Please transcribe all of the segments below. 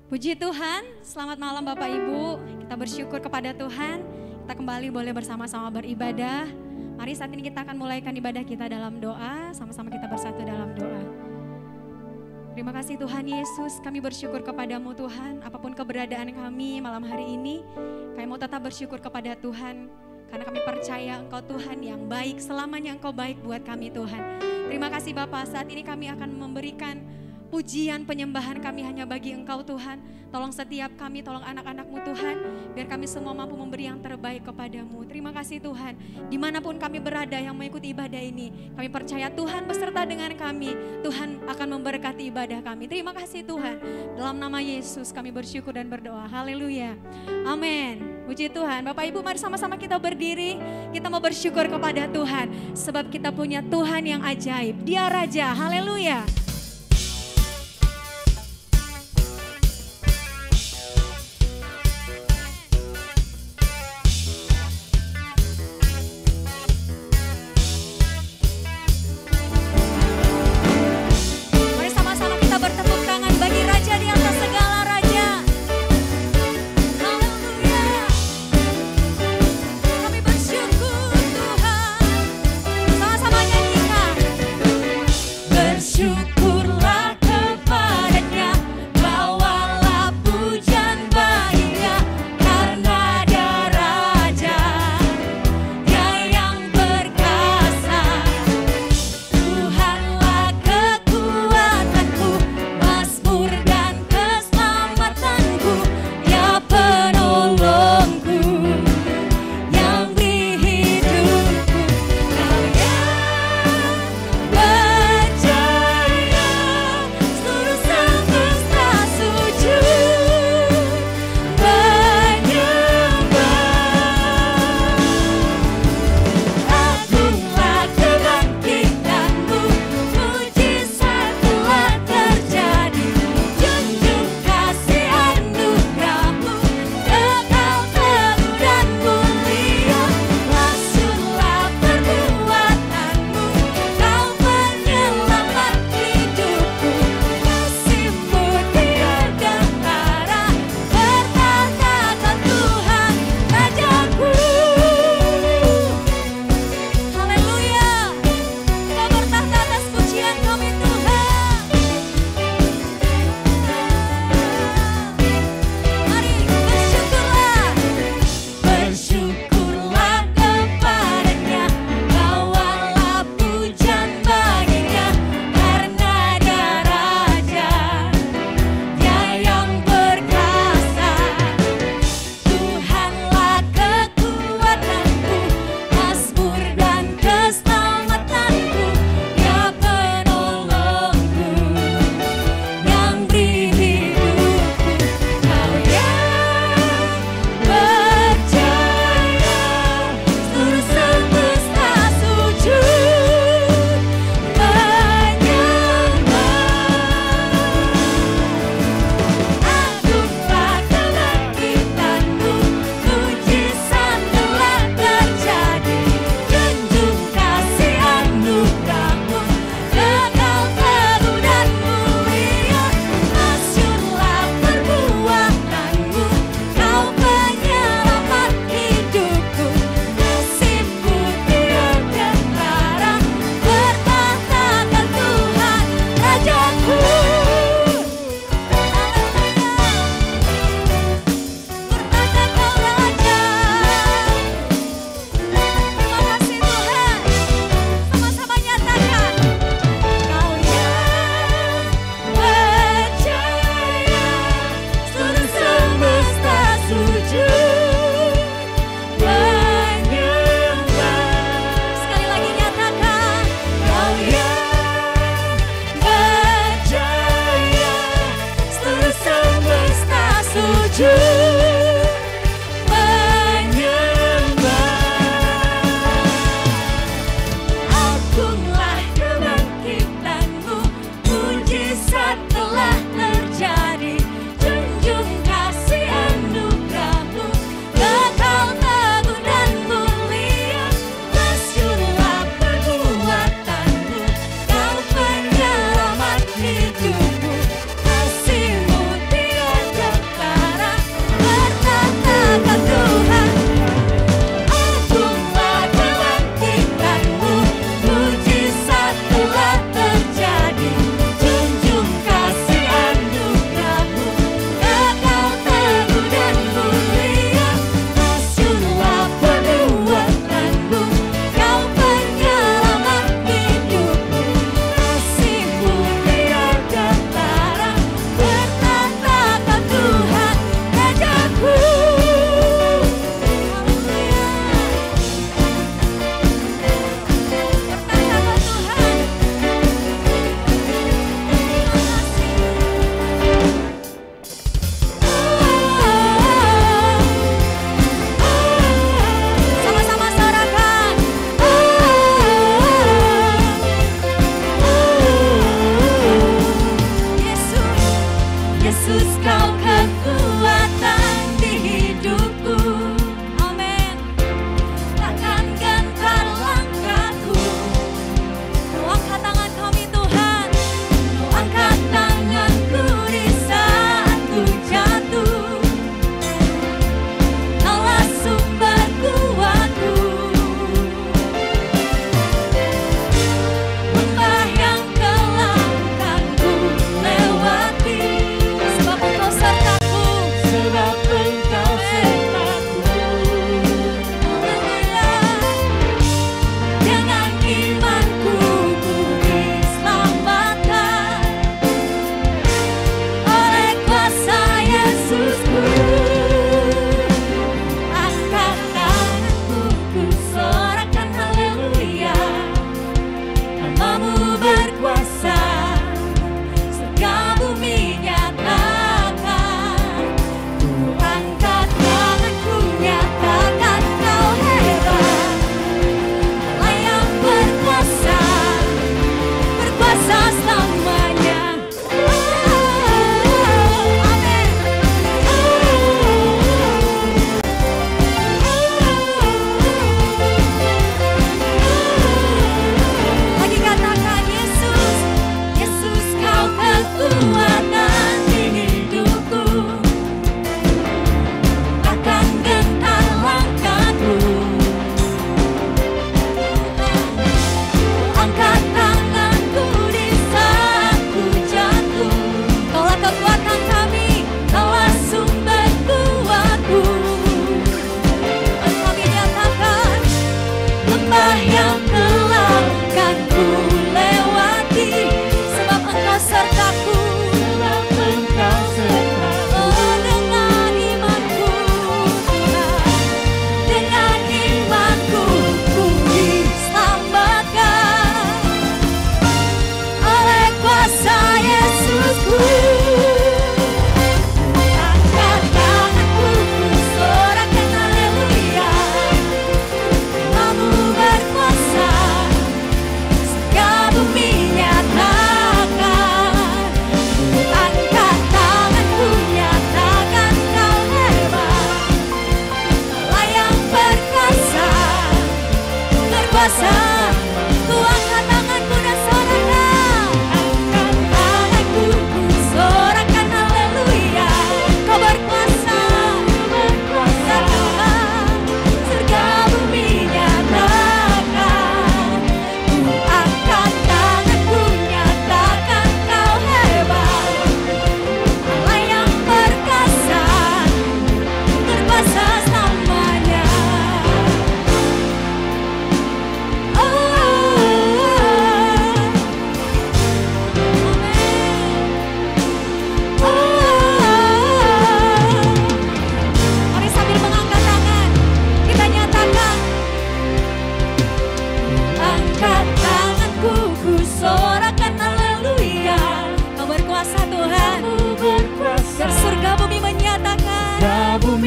Puji Tuhan, selamat malam Bapak Ibu. Kita bersyukur kepada Tuhan. Kita kembali boleh bersama-sama beribadah. Mari saat ini kita akan mulaikan ibadah kita dalam doa. Sama-sama kita bersatu dalam doa. Terima kasih Tuhan Yesus, kami bersyukur kepadamu Tuhan. Apapun keberadaan kami malam hari ini, kami mau tetap bersyukur kepada Tuhan. Karena kami percaya Engkau Tuhan yang baik, selamanya Engkau baik buat kami Tuhan. Terima kasih Bapak, saat ini kami akan memberikan pujian penyembahan kami hanya bagi Engkau Tuhan. Tolong setiap kami, tolong anak-anak-Mu Tuhan, biar kami semua mampu memberi yang terbaik kepadamu. Terima kasih Tuhan, dimanapun kami berada yang mengikuti ibadah ini, kami percaya Tuhan beserta dengan kami. Tuhan akan memberkati ibadah kami. Terima kasih Tuhan, dalam nama Yesus kami bersyukur dan berdoa. Haleluya, amin. Puji Tuhan. Bapak Ibu, mari sama-sama kita berdiri. Kita mau bersyukur kepada Tuhan, sebab kita punya Tuhan yang ajaib. Dia Raja, haleluya.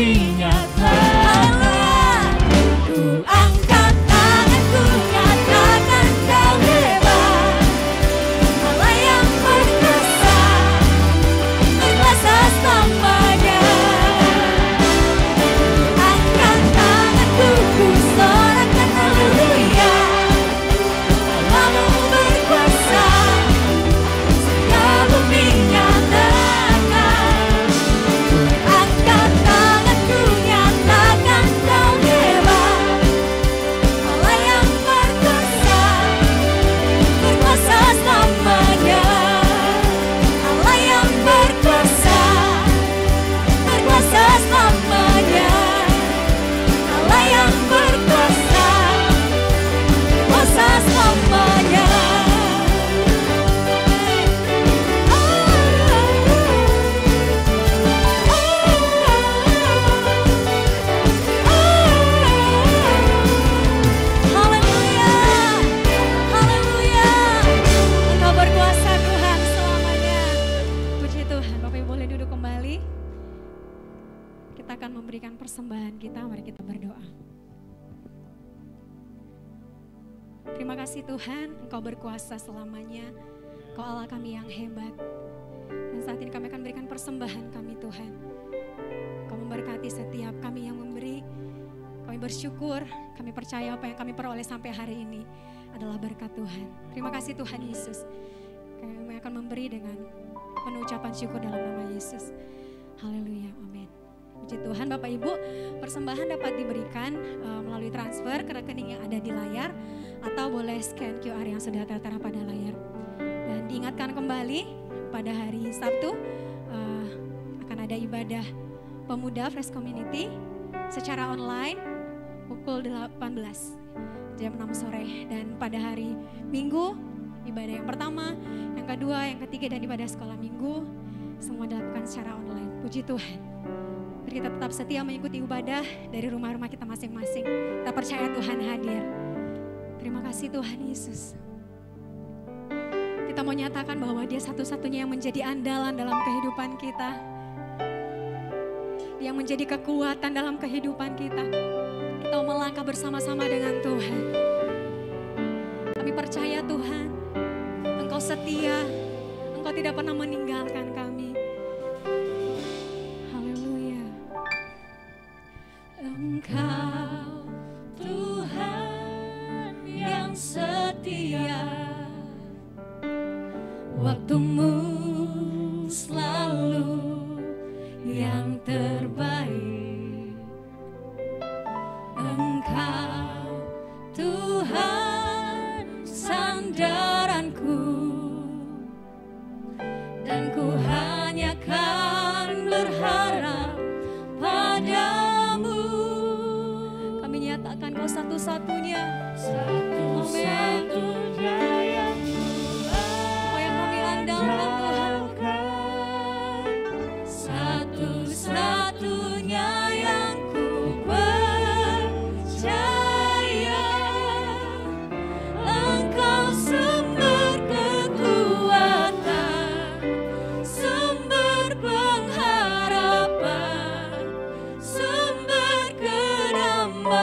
bumi nyatakan. Ku angkat tanganku nyatakan Kau hebat, Allah yang berkuasa, berkuasa selamanya. Angkat tanganku, ku sorakan haleluya, Allah berkuasa, sehingga bumi nyatakan. Angkat tanganku nyatakan Kau hebat, Allah yang berkuasa, berkuasa selamanya. Allah yang berkuasa, berkuasa selamanya. Allah yang berkuasa, berkuasa selamanya. Haleluya, haleluya. Engkau berkuasa Tuhan selamanya. Puji Tuhan, Bapak Ibu boleh duduk kembali. Kita akan memberikan persembahan kita, mari kita berdoa. Terima kasih Tuhan, Engkau berkuasa selamanya. Engkau Allah kami yang hebat. Dan saat ini kami akan berikan persembahan kami Tuhan. Engkau memberkati setiap kami yang memberi. Kami bersyukur, kami percaya apa yang kami peroleh sampai hari ini adalah berkat Tuhan. Terima kasih Tuhan Yesus. Kami akan memberi dengan penuh ucapan syukur dalam nama Yesus. Haleluya, amin. Puji Tuhan, Bapak Ibu, persembahan dapat diberikan melalui transfer ke rekening yang ada di layar atau boleh scan QR yang sudah tertera pada layar. Dan diingatkan kembali pada hari Sabtu akan ada ibadah pemuda Fresh Community secara online pukul 18 jam 6 sore, dan pada hari Minggu ibadah yang pertama, yang kedua, yang ketiga dan ibadah sekolah minggu semua dilakukan secara online. Puji Tuhan. Mari kita tetap setia mengikuti ibadah dari rumah-rumah kita masing-masing. Kita percaya Tuhan hadir. Terima kasih Tuhan Yesus. Kita mau nyatakan bahwa Dia satu-satunya yang menjadi andalan dalam kehidupan kita. Yang menjadi kekuatan dalam kehidupan kita. Kita mau melangkah bersama-sama dengan Tuhan. Kami percaya Tuhan, Engkau setia, Engkau tidak pernah meninggalkan kami. Haleluya. Engkau Tuhan yang setia, waktumu selalu yang terbaik. Engkau Tuhan sandaranku, dan ku hanya kan berharap padamu. Kami nyatakan Kau satu-satunya, satu-satunya yang kami andalkan Tuhan, satu-satunya yang ku percaya. Engkau sumber kekuatan, sumber pengharapan, sumber kedamaian.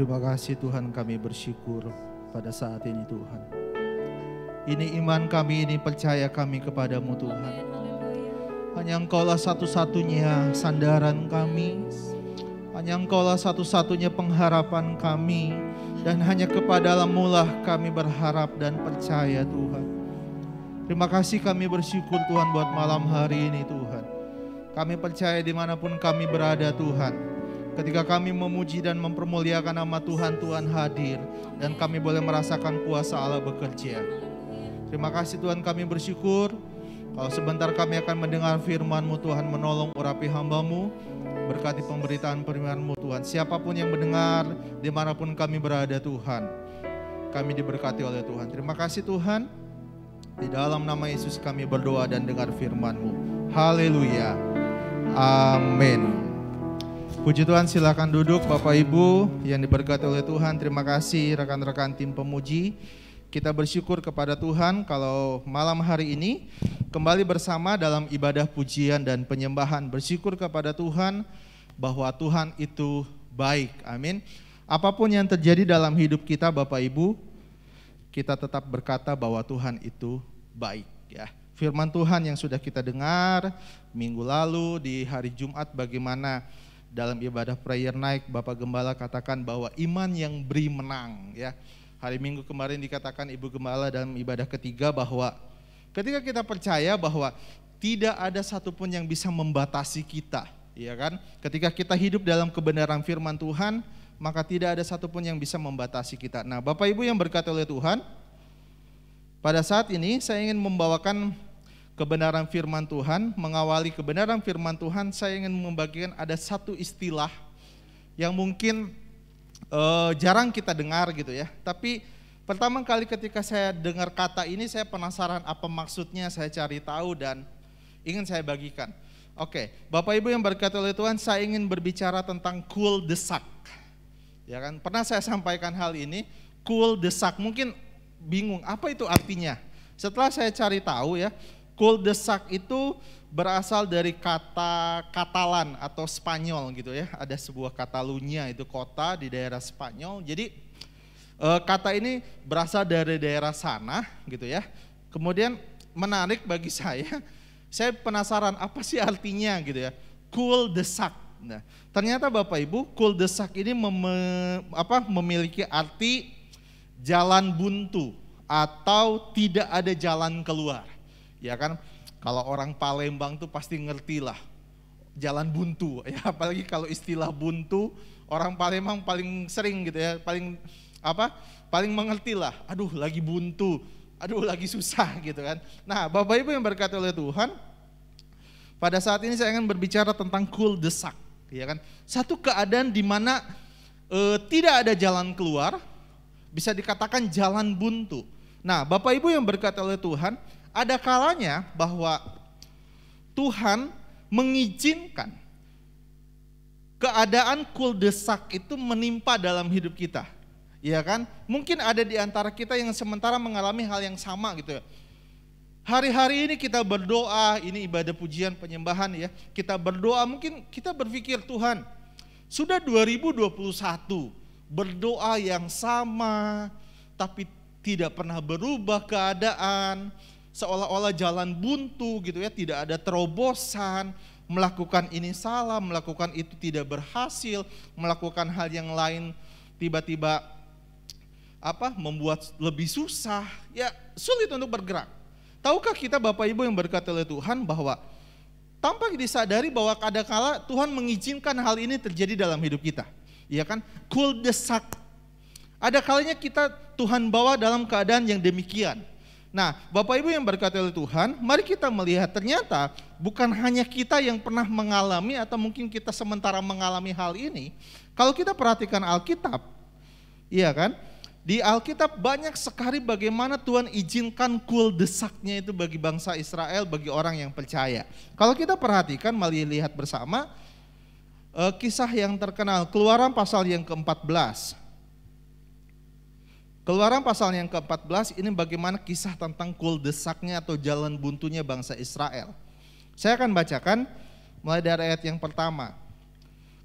Terima kasih Tuhan, kami bersyukur pada saat ini Tuhan. Ini iman kami, ini percaya kami kepadamu Tuhan. Hanya Engkaulah satu-satunya sandaran kami. Hanya Engkaulah satu-satunya pengharapan kami. Dan hanya kepadamu lah kami berharap dan percaya Tuhan. Terima kasih kami bersyukur Tuhan buat malam hari ini Tuhan. Kami percaya dimanapun kami berada Tuhan. Ketika kami memuji dan mempermuliakan nama Tuhan, Tuhan hadir. Dan kami boleh merasakan kuasa Allah bekerja. Terima kasih Tuhan, kami bersyukur. Kalau sebentar kami akan mendengar firman-Mu Tuhan, menolong urapi hamba-Mu. Berkati pemberitaan firman-Mu Tuhan. Siapapun yang mendengar, dimanapun kami berada Tuhan, kami diberkati oleh Tuhan. Terima kasih Tuhan. Di dalam nama Yesus kami berdoa dan dengar firman-Mu. Haleluya. Amin. Puji Tuhan, silakan duduk Bapak Ibu yang diberkati oleh Tuhan. Terima kasih rekan-rekan tim pemuji. Kita bersyukur kepada Tuhan kalau malam hari ini kembali bersama dalam ibadah pujian dan penyembahan. Bersyukur kepada Tuhan bahwa Tuhan itu baik. Amin. Apapun yang terjadi dalam hidup kita Bapak Ibu, kita tetap berkata bahwa Tuhan itu baik ya. Firman Tuhan yang sudah kita dengar minggu lalu di hari Jumat, bagaimana dalam ibadah prayer night Bapak Gembala katakan bahwa iman yang beri menang ya. Hari Minggu kemarin dikatakan Ibu Gembala dalam ibadah ketiga bahwa ketika kita percaya bahwa tidak ada satupun yang bisa membatasi kita, ya kan? Ketika kita hidup dalam kebenaran firman Tuhan, maka tidak ada satupun yang bisa membatasi kita. Nah, Bapak Ibu yang berkati oleh Tuhan, pada saat ini saya ingin membawakan kebenaran firman Tuhan. Mengawali kebenaran firman Tuhan, saya ingin membagikan ada satu istilah yang mungkin jarang kita dengar gitu ya. Tapi pertama kali ketika saya dengar kata ini, saya penasaran apa maksudnya, saya cari tahu dan ingin saya bagikan. Oke, Bapak Ibu yang berkati oleh Tuhan, saya ingin berbicara tentang kul-de-sak. Ya kan, pernah saya sampaikan hal ini, kul-de-sak. Mungkin bingung apa itu artinya. Setelah saya cari tahu ya, kul-de-sak itu berasal dari kata Katalan atau Spanyol gitu ya. Ada sebuah Catalunya, itu kota di daerah Spanyol. Jadi kata ini berasal dari daerah sana gitu ya. Kemudian menarik bagi saya penasaran apa sih artinya gitu ya. Kul-de-sak. Nah, ternyata Bapak Ibu, kul-de-sak ini memiliki arti jalan buntu atau tidak ada jalan keluar. Ya kan? Kalau orang Palembang tuh pasti ngerti lah jalan buntu ya, apalagi kalau istilah buntu orang Palembang paling sering gitu ya, paling mengerti lah. Aduh lagi buntu, aduh lagi susah gitu kan. Nah Bapak Ibu yang berkati oleh Tuhan, pada saat ini saya ingin berbicara tentang kul-de-sak ya kan. Satu keadaan di mana tidak ada jalan keluar, bisa dikatakan jalan buntu. Nah Bapak Ibu yang berkati oleh Tuhan, ada kalanya bahwa Tuhan mengizinkan keadaan kul-de-sak itu menimpa dalam hidup kita. Ya kan? Mungkin ada di antara kita yang sementara mengalami hal yang sama gitu ya. Hari-hari ini kita berdoa, ini ibadah pujian penyembahan ya. Kita berdoa, mungkin kita berpikir Tuhan, sudah 2021 berdoa yang sama tapi tidak pernah berubah keadaan. Seolah-olah jalan buntu gitu ya, tidak ada terobosan, melakukan ini salah, melakukan itu tidak berhasil, melakukan hal yang lain tiba-tiba membuat lebih susah, ya sulit untuk bergerak. Tahukah kita Bapak Ibu yang berkati oleh Tuhan bahwa tanpa disadari bahwa kadangkala Tuhan mengizinkan hal ini terjadi dalam hidup kita, ya kan? Kul-de-sak. Ada kalanya Tuhan bawa dalam keadaan yang demikian. Nah, Bapak Ibu yang berkati oleh Tuhan, mari kita melihat ternyata bukan hanya kita yang pernah mengalami atau mungkin kita sementara mengalami hal ini. Kalau kita perhatikan Alkitab, iya kan? Di Alkitab banyak sekali bagaimana Tuhan izinkan kul-de-saknya itu bagi bangsa Israel, bagi orang yang percaya. Kalau kita perhatikan, mari lihat bersama kisah yang terkenal, Keluaran pasal yang ke-14. Keluaran pasal yang ke-14 ini bagaimana kisah tentang kul-de-saknya atau jalan buntunya bangsa Israel. Saya akan bacakan mulai dari ayat yang pertama.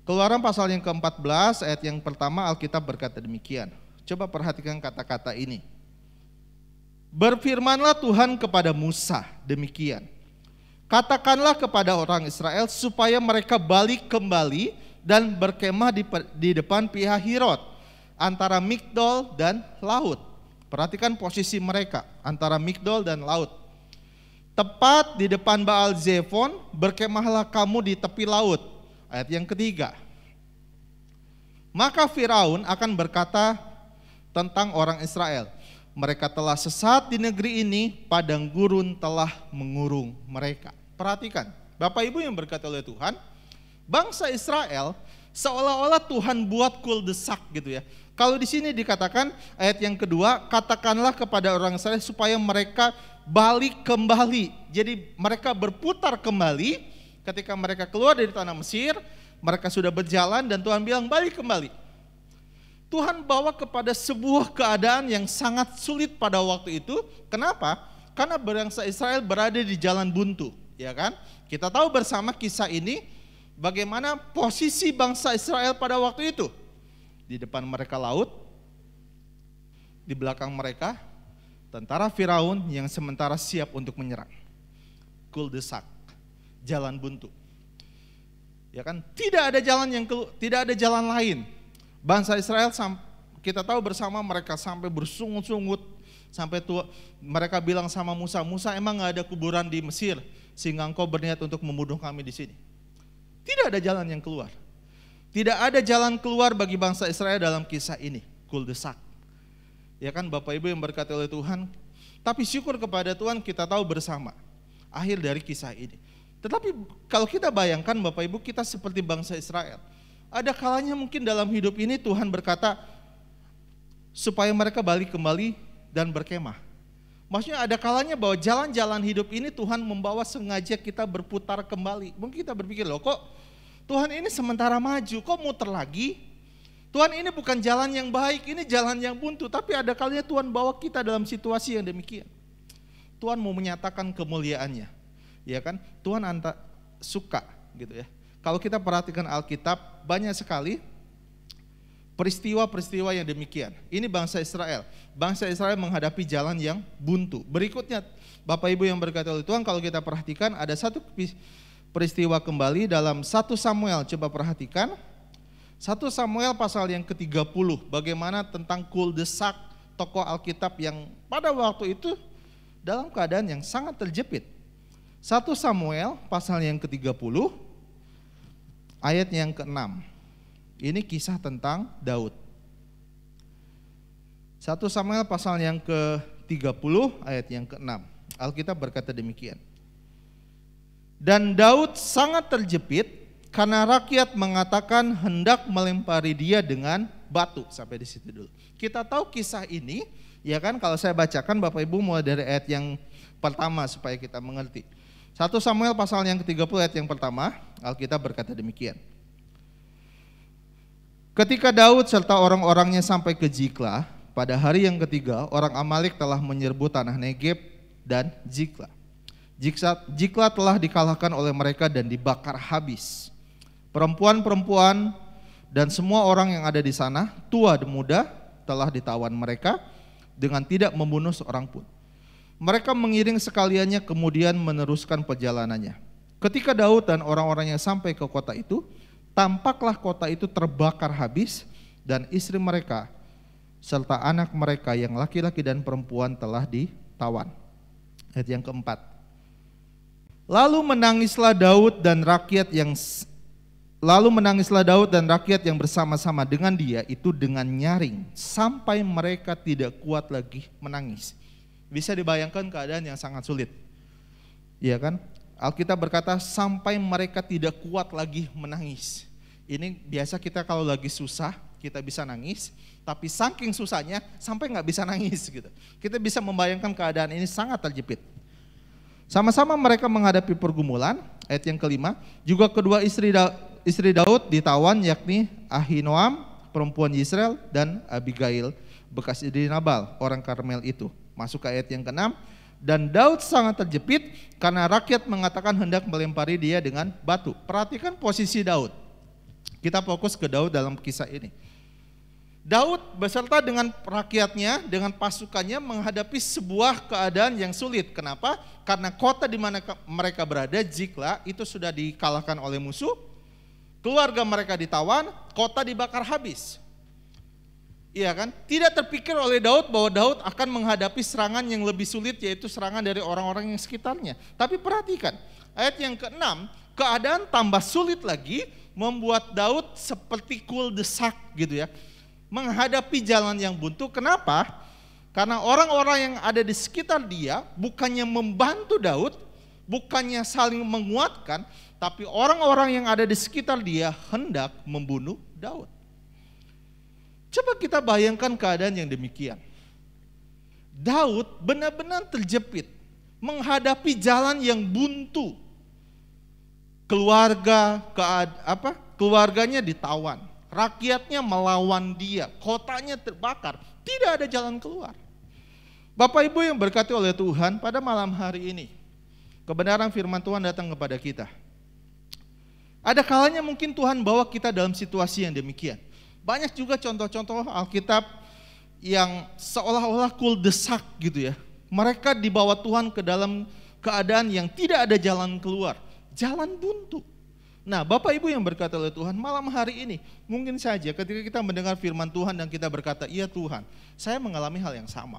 Keluaran pasal yang ke-14 ayat yang pertama Alkitab berkata demikian. Coba perhatikan kata-kata ini. Berfirmanlah Tuhan kepada Musa demikian. Katakanlah kepada orang Israel supaya mereka balik kembali dan berkemah di depan Pihahirot antara Migdol dan laut. Perhatikan posisi mereka antara Migdol dan laut. Tepat di depan Baal Zephon, berkemahlah kamu di tepi laut. Ayat yang ketiga. Maka Firaun akan berkata tentang orang Israel, mereka telah sesat di negeri ini, padang gurun telah mengurung mereka. Perhatikan, Bapak Ibu yang berkata oleh Tuhan, bangsa Israel seolah-olah Tuhan buat cul-de-sac gitu ya. Kalau di sini dikatakan ayat yang kedua, katakanlah kepada orang Israel supaya mereka balik kembali. Jadi mereka berputar kembali ketika mereka keluar dari tanah Mesir, mereka sudah berjalan dan Tuhan bilang balik kembali. Tuhan bawa kepada sebuah keadaan yang sangat sulit pada waktu itu. Kenapa? Karena bangsa Israel berada di jalan buntu, ya kan? Kita tahu bersama kisah ini bagaimana posisi bangsa Israel pada waktu itu. Di depan mereka laut, di belakang mereka tentara Firaun yang sementara siap untuk menyerang. Cul-de-sac, jalan buntu. Ya kan? Tidak ada jalan lain. Bangsa Israel kita tahu bersama mereka sampai bersungut-sungut sampai mereka bilang sama Musa, Musa emang gak ada kuburan di Mesir sehingga engkau berniat untuk membunuh kami di sini. Tidak ada jalan yang keluar. Tidak ada jalan keluar bagi bangsa Israel dalam kisah ini, cul-de-sac. Ya kan Bapak Ibu yang berkati oleh Tuhan, tapi syukur kepada Tuhan kita tahu bersama akhir dari kisah ini. Tetapi kalau kita bayangkan Bapak Ibu kita seperti bangsa Israel, ada kalanya mungkin dalam hidup ini Tuhan berkata supaya mereka balik kembali dan berkemah. Maksudnya ada kalanya bahwa jalan-jalan hidup ini Tuhan membawa sengaja kita berputar kembali. Mungkin kita berpikir loh kok Tuhan ini sementara maju, kok muter lagi? Tuhan ini bukan jalan yang baik, ini jalan yang buntu. Tapi ada kalanya Tuhan bawa kita dalam situasi yang demikian. Tuhan mau menyatakan kemuliaannya, ya kan? Tuhan suka gitu ya. Kalau kita perhatikan Alkitab, banyak sekali peristiwa-peristiwa yang demikian. Ini bangsa Israel. Bangsa Israel menghadapi jalan yang buntu. Berikutnya, Bapak Ibu yang berkata oleh Tuhan, kalau kita perhatikan ada satu peristiwa kembali dalam 1 Samuel, coba perhatikan 1 Samuel pasal yang ke-30, bagaimana tentang cul-de-sac tokoh Alkitab yang pada waktu itu dalam keadaan yang sangat terjepit. 1 Samuel pasal yang ke-30 ayat yang ke-6, ini kisah tentang Daud. 1 Samuel pasal yang ke-30 ayat yang ke-6, Alkitab berkata demikian. Dan Daud sangat terjepit karena rakyat mengatakan hendak melempari dia dengan batu. Sampai di situ dulu. Kita tahu kisah ini, ya kan, kalau saya bacakan Bapak Ibu mulai dari ayat yang pertama supaya kita mengerti. 1 Samuel pasal yang ke-30 ayat yang pertama, Alkitab berkata demikian. Ketika Daud serta orang-orangnya sampai ke Ziklag, pada hari yang ketiga orang Amalek telah menyerbu tanah Negeb dan Ziklag. Ziklag telah dikalahkan oleh mereka dan dibakar habis. Perempuan-perempuan dan semua orang yang ada di sana, tua dan muda, telah ditawan mereka dengan tidak membunuh seorang pun. Mereka mengiring sekaliannya kemudian meneruskan perjalanannya. Ketika Daud dan orang-orangnya sampai ke kota itu, tampaklah kota itu terbakar habis dan istri mereka serta anak mereka yang laki-laki dan perempuan telah ditawan. Ayat yang keempat. Lalu menangislah Daud dan rakyat yang bersama-sama dengan dia itu dengan nyaring sampai mereka tidak kuat lagi menangis. Bisa dibayangkan keadaan yang sangat sulit. Iya kan? Alkitab berkata sampai mereka tidak kuat lagi menangis. Ini biasa kita kalau lagi susah kita bisa nangis, tapi saking susahnya sampai nggak bisa nangis gitu. Kita bisa membayangkan keadaan ini sangat terjepit. Sama-sama mereka menghadapi pergumulan, ayat yang kelima, juga kedua istri Daud ditawan, yakni Ahinoam, perempuan Yisrael, dan Abigail, bekas istri Nabal, orang Karmel itu. Masuk ke ayat yang keenam, dan Daud sangat terjepit karena rakyat mengatakan hendak melempari dia dengan batu. Perhatikan posisi Daud. Kita fokus ke Daud dalam kisah ini. Daud beserta dengan rakyatnya, dengan pasukannya menghadapi sebuah keadaan yang sulit. Kenapa? Karena kota di mana mereka berada, Ziklag, itu sudah dikalahkan oleh musuh. Keluarga mereka ditawan, kota dibakar habis. Iya kan? Tidak terpikir oleh Daud bahwa Daud akan menghadapi serangan yang lebih sulit, yaitu serangan dari orang-orang yang sekitarnya. Tapi perhatikan, ayat yang ke-6, keadaan tambah sulit lagi, membuat Daud seperti kuldesak gitu ya. Menghadapi jalan yang buntu. Kenapa? Karena orang-orang yang ada di sekitar dia bukannya membantu Daud, bukannya saling menguatkan, tapi orang-orang yang ada di sekitar dia hendak membunuh Daud. Coba kita bayangkan keadaan yang demikian. Daud benar-benar terjepit menghadapi jalan yang buntu. Keluarganya ditawan, rakyatnya melawan dia, kotanya terbakar, tidak ada jalan keluar. Bapak Ibu yang berkati oleh Tuhan, pada malam hari ini kebenaran firman Tuhan datang kepada kita. Ada kalanya mungkin Tuhan bawa kita dalam situasi yang demikian. Banyak juga contoh-contoh Alkitab yang seolah-olah kuldesak gitu ya. Mereka dibawa Tuhan ke dalam keadaan yang tidak ada jalan keluar, jalan buntu. Nah, Bapak Ibu yang berkata oleh Tuhan, malam hari ini mungkin saja ketika kita mendengar firman Tuhan dan kita berkata, iya Tuhan, saya mengalami hal yang sama.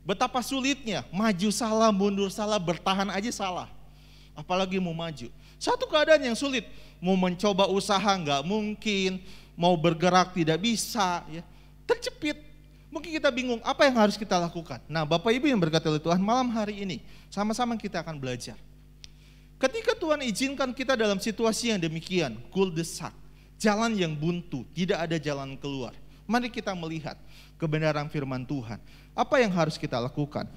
Betapa sulitnya, maju salah, mundur salah, bertahan aja salah. Apalagi mau maju. Satu keadaan yang sulit, mau mencoba usaha nggak mungkin, mau bergerak tidak bisa, ya, terjepit. Mungkin kita bingung apa yang harus kita lakukan. Nah, Bapak Ibu yang berkata oleh Tuhan, malam hari ini sama-sama kita akan belajar. Ketika Tuhan izinkan kita dalam situasi yang demikian, kuldesak, jalan yang buntu, tidak ada jalan keluar. Mari kita melihat kebenaran firman Tuhan. Apa yang harus kita lakukan?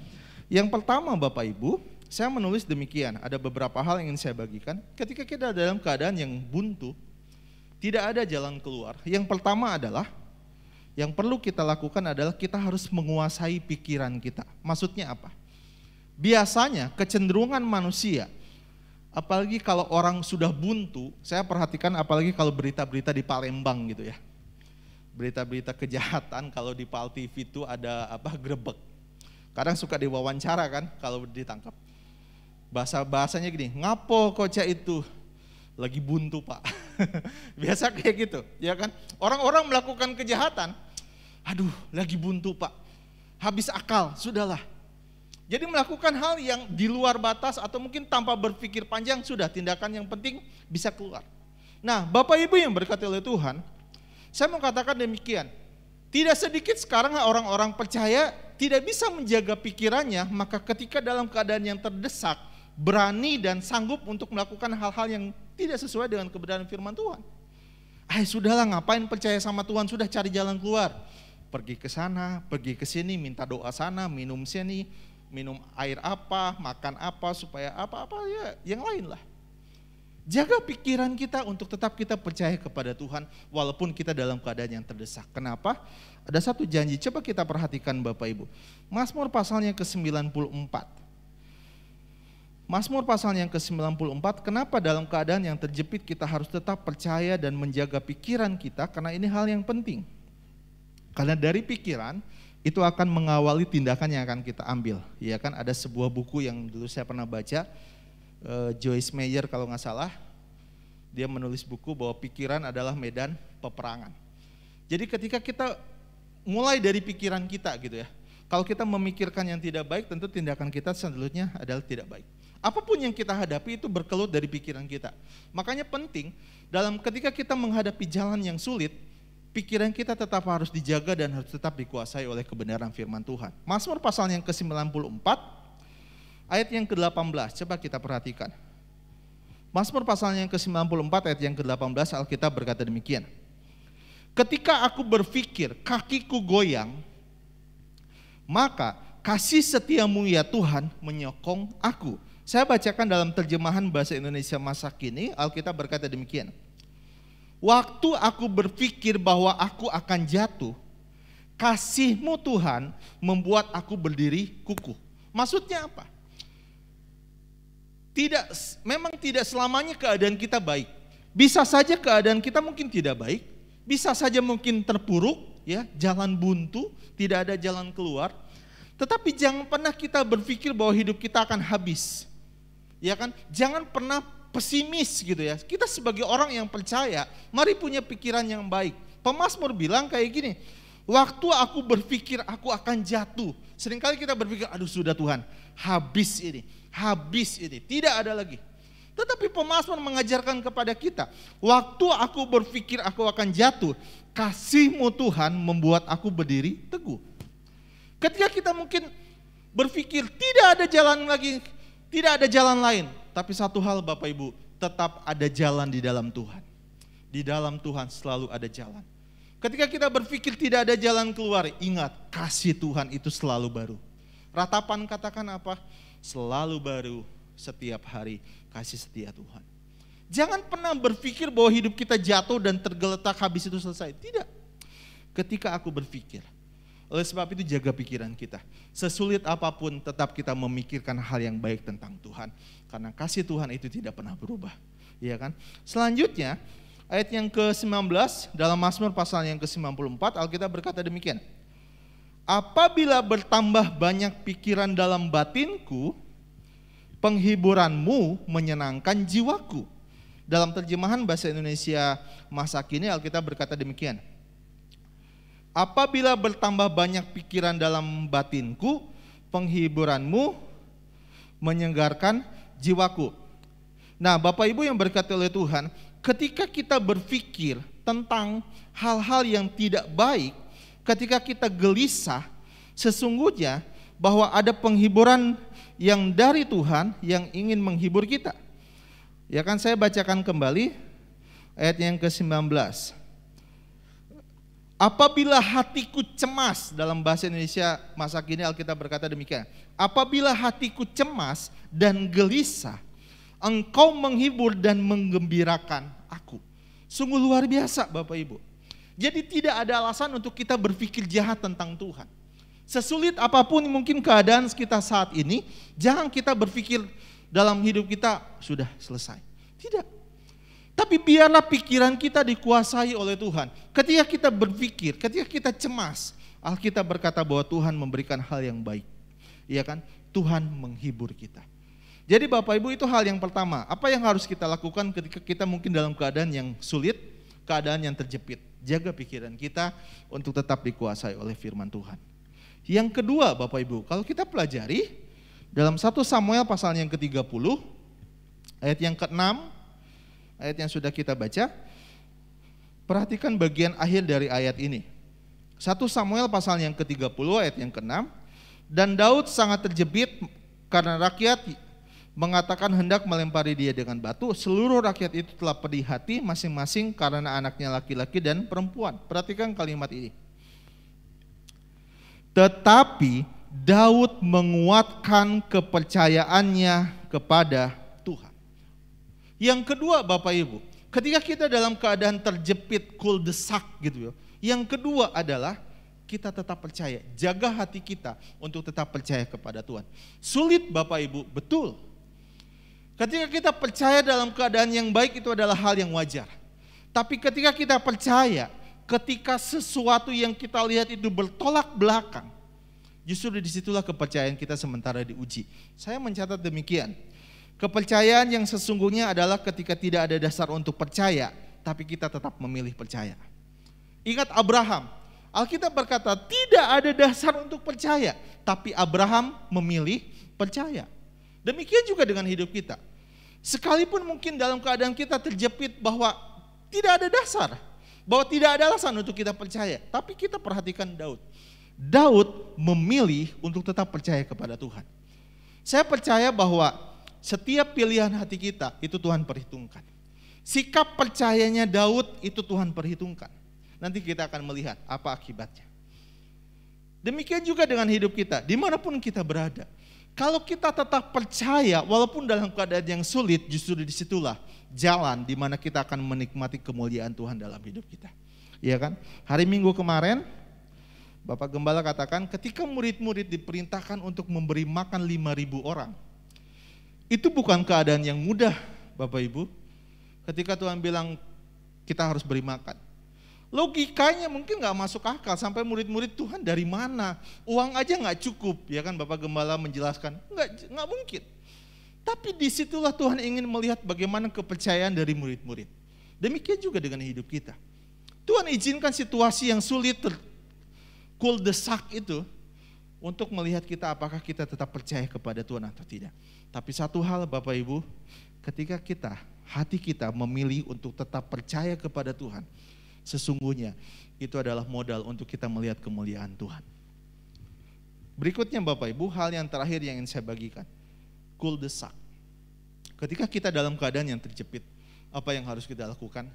Yang pertama Bapak Ibu, saya menulis demikian, ada beberapa hal yang ingin saya bagikan. Ketika kita dalam keadaan yang buntu, tidak ada jalan keluar. Yang pertama adalah, yang perlu kita lakukan adalah kita harus menguasai pikiran kita. Maksudnya apa? Biasanya kecenderungan manusia, apalagi kalau orang sudah buntu, saya perhatikan apalagi kalau berita-berita di Palembang gitu ya. Berita-berita kejahatan kalau di Pal TV itu ada grebek. Kadang suka diwawancara kan kalau ditangkap. Bahasanya gini, ngapo kocak itu? Lagi buntu Pak. Biasa kayak gitu, ya kan? Orang-orang melakukan kejahatan, aduh lagi buntu Pak, habis akal, sudahlah. Jadi melakukan hal yang di luar batas atau mungkin tanpa berpikir panjang, sudah tindakan yang penting bisa keluar. Nah Bapak Ibu yang berkati oleh Tuhan, saya mau katakan demikian, tidak sedikit sekarang orang-orang percaya tidak bisa menjaga pikirannya, maka ketika dalam keadaan yang terdesak, berani dan sanggup untuk melakukan hal-hal yang tidak sesuai dengan kebenaran firman Tuhan. Sudahlah, ngapain percaya sama Tuhan, sudah cari jalan keluar. Pergi ke sana, pergi ke sini, minta doa sana, minum sini, minum air apa, makan apa, supaya apa-apa ya yang lain lah. Jaga pikiran kita untuk tetap kita percaya kepada Tuhan walaupun kita dalam keadaan yang terdesak. Kenapa? Ada satu janji, coba kita perhatikan Bapak Ibu. Mazmur pasalnya ke-94. Mazmur pasalnya yang ke-94, kenapa dalam keadaan yang terjepit kita harus tetap percaya dan menjaga pikiran kita, karena ini hal yang penting. Karena dari pikiran itu akan mengawali tindakan yang akan kita ambil. Ya kan, ada sebuah buku yang dulu saya pernah baca, Joyce Meyer kalau nggak salah, dia menulis buku bahwa pikiran adalah medan peperangan. Jadi ketika kita mulai dari pikiran kita gitu ya, kalau kita memikirkan yang tidak baik, tentu tindakan kita selanjutnya adalah tidak baik. Apapun yang kita hadapi itu berkelut dari pikiran kita. Makanya penting dalam ketika kita menghadapi jalan yang sulit, pikiran kita tetap harus dijaga dan harus tetap dikuasai oleh kebenaran firman Tuhan. Mazmur pasal yang ke-94, ayat yang ke-18, coba kita perhatikan. Mazmur pasal yang ke-94 ayat yang ke-18, Alkitab berkata demikian. Ketika aku berpikir kakiku goyang, maka kasih setiamu ya Tuhan menyokong aku. Saya bacakan dalam terjemahan bahasa Indonesia masa kini, Alkitab berkata demikian. Waktu aku berpikir bahwa aku akan jatuh, kasih-Mu Tuhan membuat aku berdiri kukuh. Maksudnya apa? Memang tidak selamanya keadaan kita baik. Bisa saja keadaan kita mungkin tidak baik, bisa saja mungkin terpuruk, ya, jalan buntu, tidak ada jalan keluar. Tetapi jangan pernah kita berpikir bahwa hidup kita akan habis. Ya kan? Jangan pernah pesimis gitu ya. Kita sebagai orang yang percaya, mari punya pikiran yang baik. Pemazmur bilang kayak gini, waktu aku berpikir aku akan jatuh. Seringkali kita berpikir, aduh sudah Tuhan, habis ini, tidak ada lagi. Tetapi pemazmur mengajarkan kepada kita, waktu aku berpikir aku akan jatuh, kasih-Mu Tuhan membuat aku berdiri teguh. Ketika kita mungkin berpikir tidak ada jalan lagi, tidak ada jalan lain, tapi satu hal Bapak Ibu, tetap ada jalan di dalam Tuhan. Di dalam Tuhan selalu ada jalan. Ketika kita berpikir tidak ada jalan keluar, ingat kasih Tuhan itu selalu baru. Ratapan katakan apa? Selalu baru setiap hari kasih setia Tuhan. Jangan pernah berpikir bahwa hidup kita jatuh dan tergeletak habis itu selesai. Tidak. Ketika aku berpikir, oleh sebab itu jaga pikiran kita. Sesulit apapun tetap kita memikirkan hal yang baik tentang Tuhan. Karena kasih Tuhan itu tidak pernah berubah. Ya kan? Selanjutnya, ayat yang ke-19 dalam Mazmur pasal yang ke-94, Alkitab berkata demikian. Apabila bertambah banyak pikiran dalam batinku, penghiburan-Mu menyenangkan jiwaku. Dalam terjemahan bahasa Indonesia masa kini Alkitab berkata demikian. Apabila bertambah banyak pikiran dalam batinku, penghiburan-Mu menyegarkan jiwaku. Nah, Bapak Ibu yang berkati oleh Tuhan, ketika kita berpikir tentang hal-hal yang tidak baik, ketika kita gelisah, sesungguhnya bahwa ada penghiburan yang dari Tuhan yang ingin menghibur kita. Ya kan, saya bacakan kembali ayat yang ke-19. Apabila hatiku cemas, dalam bahasa Indonesia masa kini Alkitab berkata demikian. Apabila hatiku cemas dan gelisah, Engkau menghibur dan menggembirakan aku. Sungguh luar biasa Bapak Ibu. Jadi tidak ada alasan untuk kita berpikir jahat tentang Tuhan. Sesulit apapun mungkin keadaan kita saat ini, jangan kita berpikir dalam hidup kita sudah selesai. Tidak. Tapi biarlah pikiran kita dikuasai oleh Tuhan. Ketika kita berpikir, ketika kita cemas, Alkitab berkata bahwa Tuhan memberikan hal yang baik. Iya kan? Tuhan menghibur kita. Jadi Bapak Ibu, itu hal yang pertama. Apa yang harus kita lakukan ketika kita mungkin dalam keadaan yang sulit, keadaan yang terjepit? Jaga pikiran kita untuk tetap dikuasai oleh firman Tuhan. Yang kedua Bapak Ibu, kalau kita pelajari dalam 1 Samuel pasal yang ke-30, ayat yang ke-6, ayat yang sudah kita baca, perhatikan bagian akhir dari ayat ini. 1 Samuel pasal yang ke-30 ayat yang ke-6, dan Daud sangat terjepit karena rakyat mengatakan hendak melempari dia dengan batu. Seluruh rakyat itu telah pedih hati masing-masing karena anaknya laki-laki dan perempuan. Perhatikan kalimat ini. Tetapi Daud menguatkan kepercayaannya kepada Tuhan. Yang kedua Bapak Ibu, ketika kita dalam keadaan terjepit, kuldesak gitu ya. Yang kedua adalah kita tetap percaya, jaga hati kita untuk tetap percaya kepada Tuhan. Sulit Bapak Ibu, betul. Ketika kita percaya dalam keadaan yang baik itu adalah hal yang wajar. Tapi ketika kita percaya, ketika sesuatu yang kita lihat itu bertolak belakang, justru disitulah kepercayaan kita sementara diuji. Saya mencatat demikian. Kepercayaan yang sesungguhnya adalah ketika tidak ada dasar untuk percaya, tapi kita tetap memilih percaya. Ingat Abraham, Alkitab berkata tidak ada dasar untuk percaya, tapi Abraham memilih percaya. Demikian juga dengan hidup kita. Sekalipun mungkin dalam keadaan kita terjepit bahwa tidak ada dasar, bahwa tidak ada alasan untuk kita percaya, tapi kita perhatikan Daud. Daud memilih untuk tetap percaya kepada Tuhan. Saya percaya bahwa setiap pilihan hati kita itu Tuhan perhitungkan. Sikap percayanya Daud itu Tuhan perhitungkan. Nanti kita akan melihat apa akibatnya. Demikian juga dengan hidup kita, dimanapun kita berada. Kalau kita tetap percaya walaupun dalam keadaan yang sulit, justru disitulah jalan di mana kita akan menikmati kemuliaan Tuhan dalam hidup kita. Iya kan? Hari Minggu kemarin Bapak Gembala katakan ketika murid-murid diperintahkan untuk memberi makan 5.000 orang. Itu bukan keadaan yang mudah Bapak Ibu. ketika Tuhan bilang kita harus beri makan. Logikanya mungkin gak masuk akal, sampai murid-murid Tuhan dari mana? Uang aja gak cukup, ya kan Bapak Gembala menjelaskan, nggak mungkin. Tapi disitulah Tuhan ingin melihat bagaimana kepercayaan dari murid-murid. Demikian juga dengan hidup kita. Tuhan izinkan situasi yang sulit, cul-de-sac itu, untuk melihat kita apakah kita tetap percaya kepada Tuhan atau tidak. Tapi satu hal Bapak Ibu, ketika hati kita memilih untuk tetap percaya kepada Tuhan, sesungguhnya itu adalah modal untuk kita melihat kemuliaan Tuhan. Berikutnya Bapak Ibu, hal yang terakhir yang ingin saya bagikan, cul-de-sac. Ketika kita dalam keadaan yang terjepit, apa yang harus kita lakukan?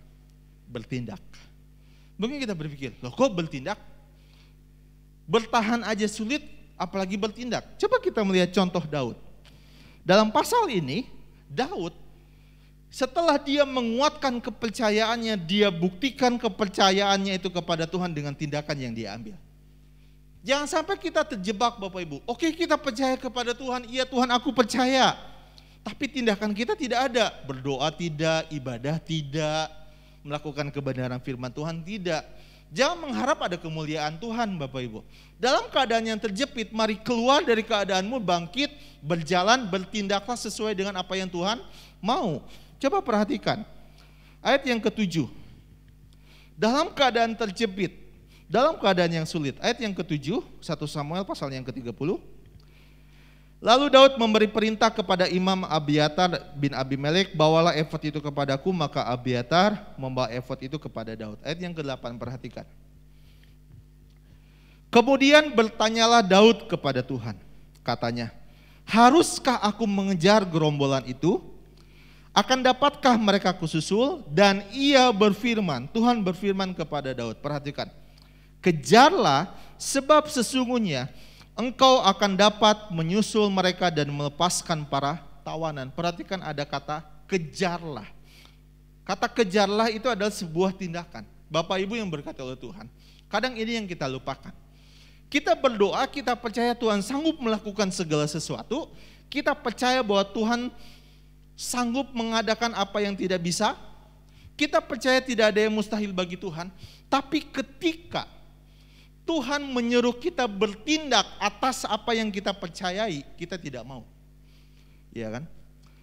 Bertindak. Mungkin kita berpikir, loh kok bertindak? Bertahan aja sulit, apalagi bertindak. Coba kita melihat contoh Daud. Dalam pasal ini, Daud setelah dia menguatkan kepercayaannya, dia buktikan kepercayaannya itu kepada Tuhan dengan tindakan yang dia ambil. Jangan sampai kita terjebak Bapak Ibu. Oke, kita percaya kepada Tuhan, iya Tuhan aku percaya. Tapi tindakan kita tidak ada. Berdoa tidak, ibadah tidak, melakukan kebenaran firman Tuhan tidak. Jangan mengharap ada kemuliaan Tuhan Bapak Ibu. Dalam keadaan yang terjepit, mari keluar dari keadaanmu, bangkit, berjalan, bertindaklah sesuai dengan apa yang Tuhan mau. Coba perhatikan ayat yang ke-7. Dalam keadaan terjepit, dalam keadaan yang sulit. Ayat yang ke-7, 1 Samuel pasal yang ke-30. Lalu Daud memberi perintah kepada Imam Abiatar bin Abimelek, bawalah efod itu kepadaku, maka Abiatar membawa efod itu kepada Daud. Ayat yang ke-8, perhatikan. Kemudian bertanyalah Daud kepada Tuhan, katanya, haruskah aku mengejar gerombolan itu? Akan dapatkah mereka kususul? Dan ia berfirman, Tuhan berfirman kepada Daud, perhatikan, kejarlah sebab sesungguhnya engkau akan dapat menyusul mereka dan melepaskan para tawanan. Perhatikan ada kata kejarlah. Kata kejarlah itu adalah sebuah tindakan. Bapak Ibu yang berkata oleh Tuhan, kadang ini yang kita lupakan. Kita berdoa, kita percaya Tuhan sanggup melakukan segala sesuatu. Kita percaya bahwa Tuhan sanggup mengadakan apa yang tidak bisa. Kita percaya tidak ada yang mustahil bagi Tuhan. Tapi ketika Tuhan menyuruh kita bertindak atas apa yang kita percayai, kita tidak mau. Ya kan?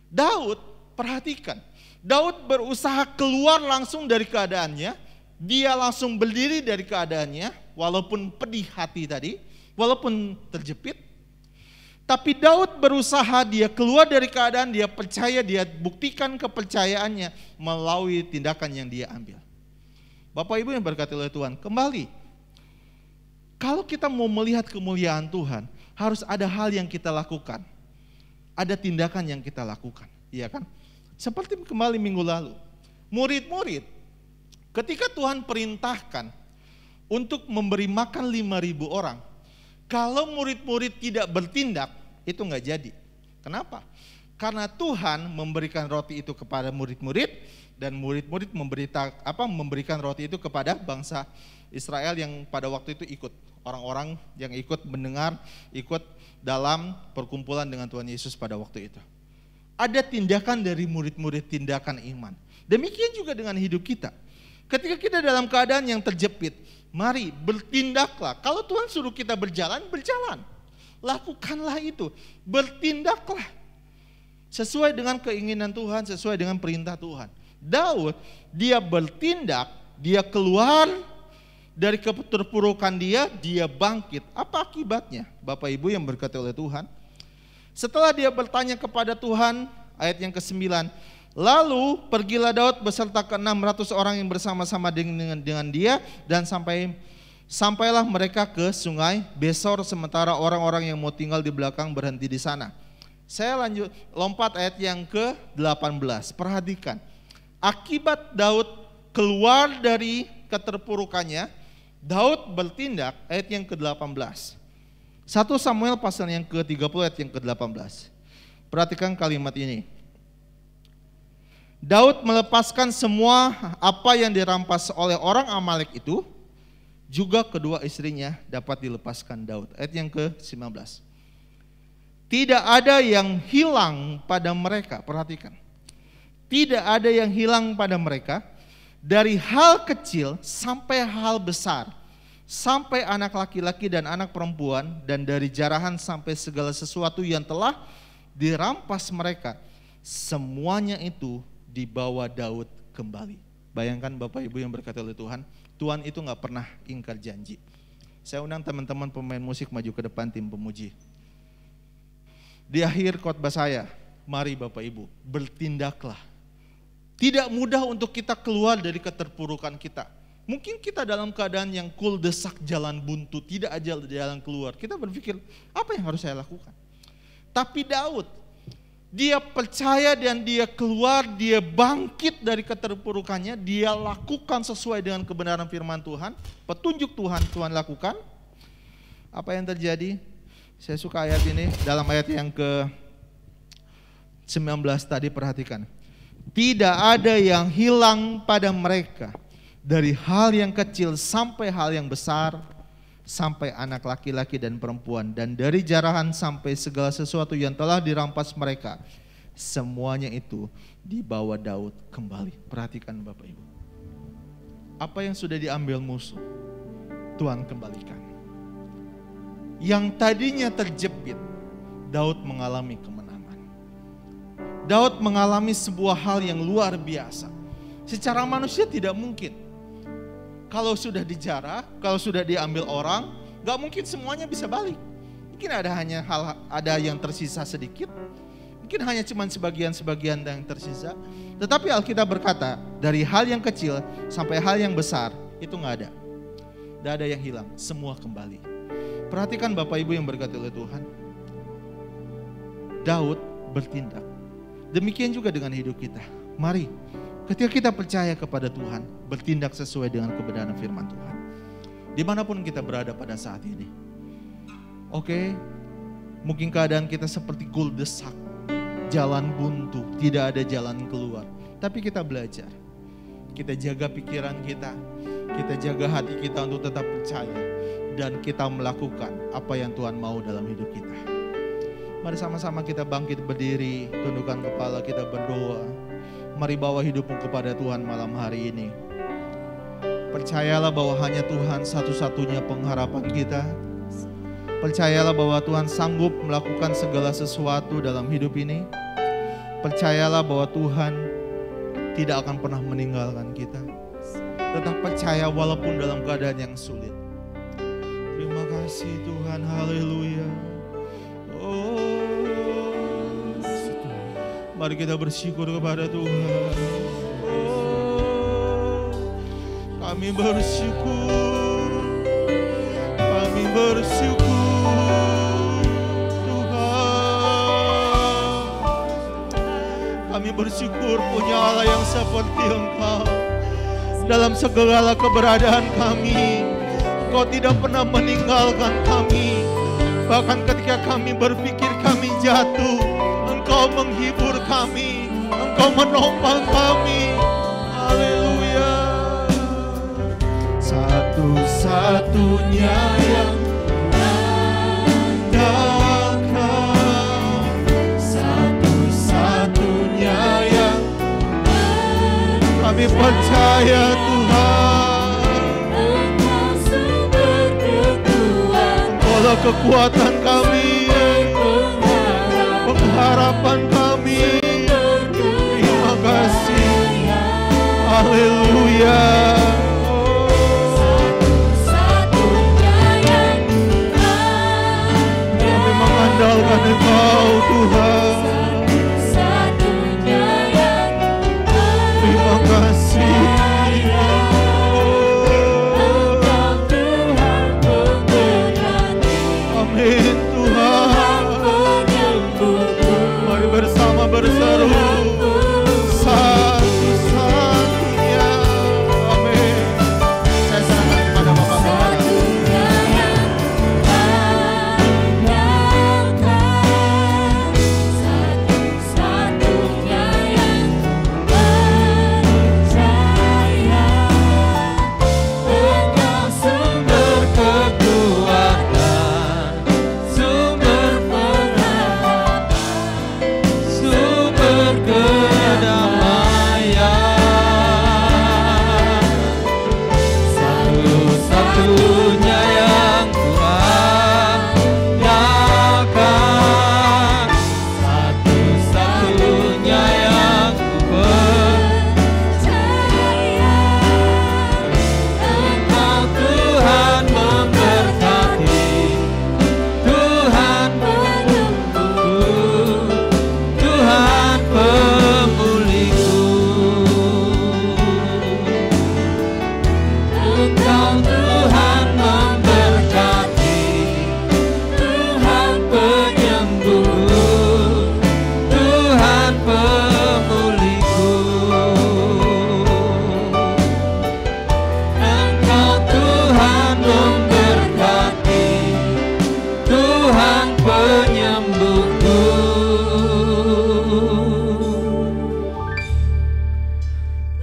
Daud, perhatikan. Daud berusaha keluar langsung dari keadaannya. Dia langsung berdiri dari keadaannya, walaupun pedih hati tadi, walaupun terjepit. Tapi Daud berusaha, dia keluar dari keadaan, dia percaya, dia buktikan kepercayaannya melalui tindakan yang dia ambil. Bapak Ibu yang berkati oleh Tuhan, kembali. Kalau kita mau melihat kemuliaan Tuhan, harus ada hal yang kita lakukan. Ada tindakan yang kita lakukan, iya kan? Seperti kembali minggu lalu, murid-murid, ketika Tuhan perintahkan untuk memberi makan 5.000 orang, kalau murid-murid tidak bertindak, itu nggak jadi. Kenapa? Karena Tuhan memberikan roti itu kepada murid-murid, dan murid-murid memberikan roti itu kepada bangsa Israel yang pada waktu itu ikut. Orang-orang yang ikut mendengar, ikut dalam perkumpulan dengan Tuhan Yesus pada waktu itu. Ada tindakan dari murid-murid, tindakan iman. Demikian juga dengan hidup kita. Ketika kita dalam keadaan yang terjepit, mari bertindaklah. Kalau Tuhan suruh kita berjalan, berjalan. Lakukanlah itu, bertindaklah. Sesuai dengan keinginan Tuhan, sesuai dengan perintah Tuhan. Daud, dia bertindak, dia keluar dari keterpurukan dia bangkit. Apa akibatnya? Bapak Ibu yang berkati oleh Tuhan. Setelah dia bertanya kepada Tuhan, ayat yang ke-9, lalu pergilah Daud beserta ke-600 orang yang bersama-sama dengan dia, dan sampailah mereka ke sungai Besor, sementara orang-orang yang mau tinggal di belakang berhenti di sana. Saya lompat ayat yang ke-18. Perhatikan, akibat Daud keluar dari keterpurukannya, Daud bertindak. Ayat yang ke-18, 1 Samuel pasal yang ke-30 ayat yang ke-18. Perhatikan kalimat ini. Daud melepaskan semua apa yang dirampas oleh orang Amalek itu, juga kedua istrinya dapat dilepaskan Daud. Ayat yang ke-19. Tidak ada yang hilang pada mereka. Perhatikan. Tidak ada yang hilang pada mereka, dari hal kecil sampai hal besar, sampai anak laki-laki dan anak perempuan, dan dari jarahan sampai segala sesuatu yang telah dirampas mereka. Semuanya itu dibawa Daud kembali. Bayangkan Bapak Ibu yang berkati oleh Tuhan, Tuhan itu gak pernah ingkar janji. Saya undang teman-teman pemain musik maju ke depan, tim pemuji. Di akhir khotbah saya, mari Bapak Ibu bertindaklah. Tidak mudah untuk kita keluar dari keterpurukan kita. Mungkin kita dalam keadaan yang kuldesak, jalan buntu, tidak aja jalan keluar. Kita berpikir, apa yang harus saya lakukan? Tapi Daud, dia percaya dan dia keluar, dia bangkit dari keterpurukannya, dia lakukan sesuai dengan kebenaran firman Tuhan, petunjuk Tuhan, Tuhan lakukan. Apa yang terjadi? Saya suka ayat ini, dalam ayat yang ke-19 tadi, perhatikan. Tidak ada yang hilang pada mereka, dari hal yang kecil sampai hal yang besar, sampai anak laki-laki dan perempuan, dan dari jarahan sampai segala sesuatu yang telah dirampas mereka. Semuanya itu dibawa Daud kembali. Perhatikan Bapak Ibu. Apa yang sudah diambil musuh, Tuhan kembalikan. Yang tadinya terjepit, Daud mengalami kemenangan. Daud mengalami sebuah hal yang luar biasa. Secara manusia tidak mungkin. Kalau sudah dijarah, kalau sudah diambil orang, gak mungkin semuanya bisa balik. Mungkin ada yang tersisa sedikit, mungkin hanya cuma sebagian-sebagian yang tersisa. Tetapi Alkitab berkata, dari hal yang kecil sampai hal yang besar, itu gak ada. Gak ada yang hilang, semua kembali. Perhatikan Bapak Ibu yang berkati oleh Tuhan. Daud bertindak. Demikian juga dengan hidup kita. Mari, ketika kita percaya kepada Tuhan, bertindak sesuai dengan kebenaran firman Tuhan. Dimanapun kita berada pada saat ini. Oke, mungkin keadaan kita seperti kuldesak, jalan buntu, tidak ada jalan keluar. Tapi kita belajar, kita jaga pikiran kita jaga hati kita untuk tetap percaya. Dan kita melakukan apa yang Tuhan mau dalam hidup kita. Mari sama-sama kita bangkit berdiri, tundukkan kepala, kita berdoa. Mari bawa hidupmu kepada Tuhan malam hari ini. Percayalah bahwa hanya Tuhan satu-satunya pengharapan kita. Percayalah bahwa Tuhan sanggup melakukan segala sesuatu dalam hidup ini. Percayalah bahwa Tuhan tidak akan pernah meninggalkan kita. Tetap percaya walaupun dalam keadaan yang sulit. Terima kasih Tuhan, haleluya. Mari kita bersyukur kepada Tuhan. Kami bersyukur. Kami bersyukur Tuhan. Kami bersyukur punya Allah yang seperti Engkau. Dalam segala keberadaan kami, Engkau tidak pernah meninggalkan kami. Bahkan ketika kami berpikir kami jatuh, Engkau menghibur kami, Engkau menopang kami. Haleluya. Satu-satunya yang andalkan, satu-satunya yang kami percaya Tuhan. Engkau sumber kekuatan, Engkaulah kekuatan kami, pengharapan kami. Terima kasih. Haleluya. satu-satunya yang Kami mengandalkan Engkau Tuhan. satu-satunya yang Terima kasih. Engkau Tuhan pemberani, Amin Tuhan. penyembuhku. Mari bersama Tuhan memberkati, Tuhan penyembuh, Tuhan pemulihku. Engkau Tuhan memberkati, Tuhan penyembuhku.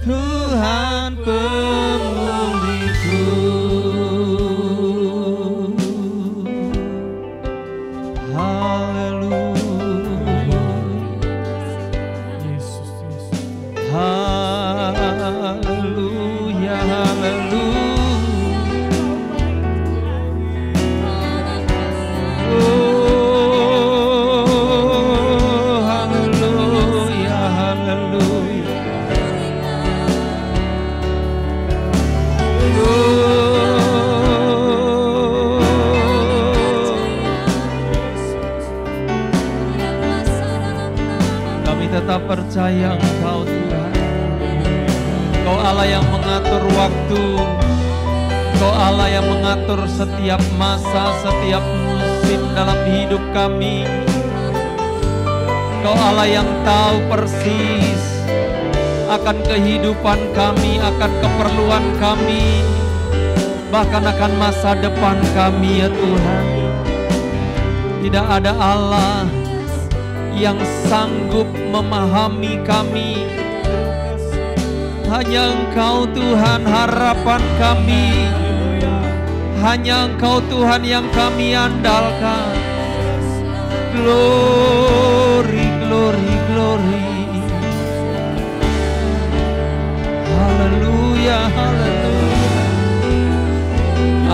Tuhan pemulihku. Haleluya. Yesus, Yesus. Haleluya, haleluya. Oh, haleluya, haleluya. Kami tetap percaya Engkau Tuhan. Engkau Allah yang mengatur waktu, Engkau Allah yang mengatur setiap masa, setiap musim dalam hidup kami. Engkau Allah yang tahu persis akan kehidupan kami, akan keperluan kami, bahkan akan masa depan kami ya Tuhan. Tidak ada Allah yang sanggup memahami kami. Hanya Engkau Tuhan harapan kami. Hanya Engkau Tuhan yang kami andalkan. Glory, glory, glory. Haleluya, haleluya.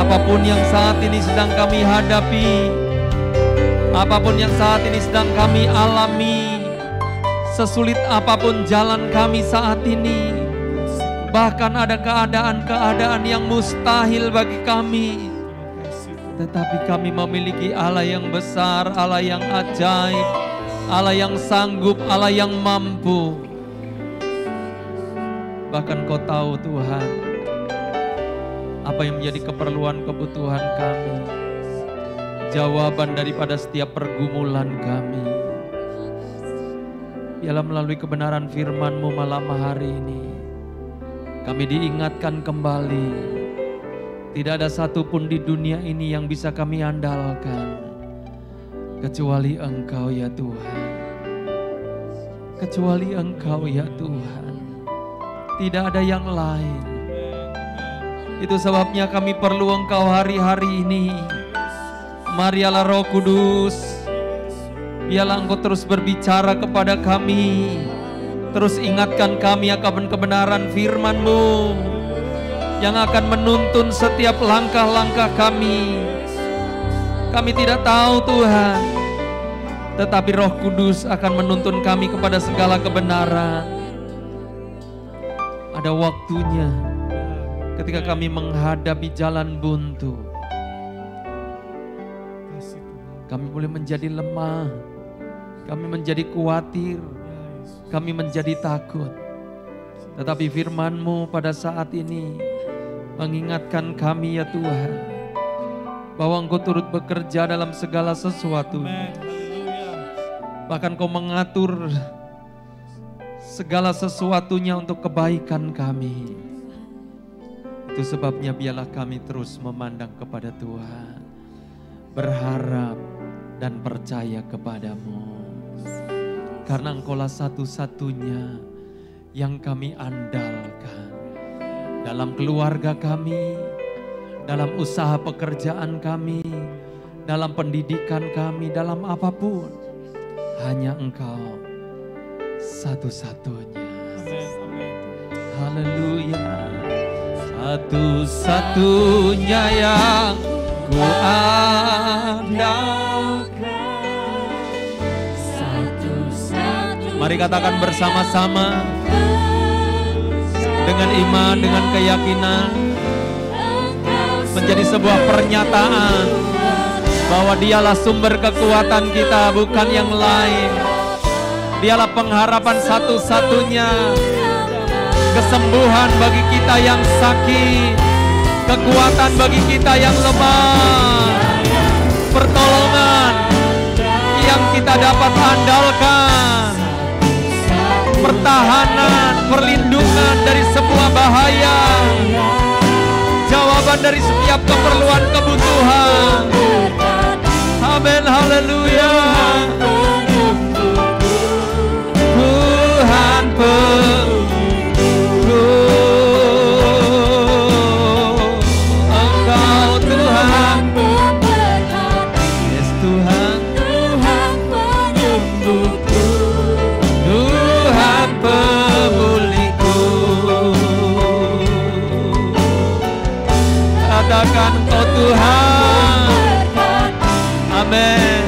Apapun yang saat ini sedang kami hadapi, apapun yang saat ini sedang kami alami, sesulit apapun jalan kami saat ini, bahkan ada keadaan-keadaan yang mustahil bagi kami, tetapi kami memiliki Allah yang besar, Allah yang ajaib, Allah yang sanggup, Allah yang mampu. Bahkan Kau tahu Tuhan, apa yang menjadi keperluan kebutuhan kami, jawaban daripada setiap pergumulan kami. Biarlah melalui kebenaran firman-Mu malam hari ini, kami diingatkan kembali, tidak ada satupun di dunia ini yang bisa kami andalkan, kecuali Engkau ya Tuhan. Kecuali Engkau ya Tuhan. Tidak ada yang lain. Itu sebabnya kami perlu Engkau hari-hari ini. Marialah Roh Kudus, biarlah Engkau terus berbicara kepada kami, terus ingatkan kami akan kebenaran firman-Mu yang akan menuntun setiap langkah-langkah kami. Kami tidak tahu Tuhan, tetapi Roh Kudus akan menuntun kami kepada segala kebenaran. Ada waktunya ketika kami menghadapi jalan buntu, kami boleh menjadi lemah, kami menjadi khawatir, kami menjadi takut. Tetapi firman-Mu pada saat ini mengingatkan kami ya Tuhan, bahwa Engkau turut bekerja dalam segala sesuatu. Bahkan Kau mengatur segala sesuatunya untuk kebaikan kami. Itu sebabnya biarlah kami terus memandang kepada Tuhan, berharap dan percaya kepada-Mu. Karena Engkaulah satu-satunya yang kami andalkan. Dalam keluarga kami, dalam usaha pekerjaan kami, dalam pendidikan kami, dalam apapun, hanya Engkau satu-satunya. Haleluya. Satu-satunya yang ku andalkan. Mari katakan bersama-sama dengan iman, dengan keyakinan, menjadi sebuah pernyataan bahwa Dialah sumber kekuatan kita, bukan yang lain. Dialah pengharapan satu-satunya, kesembuhan bagi kita yang sakit, kekuatan bagi kita yang lemah, pertolongan yang kita dapat andalkan, pertahanan, perlindungan dari semua bahaya, jawaban dari setiap keperluan kebutuhan. Amin, haleluya. Tuhan Engkau Tuhan, yes Tuhan, Tuhan pemuliku. Katakan Kau Tuhan. Amin.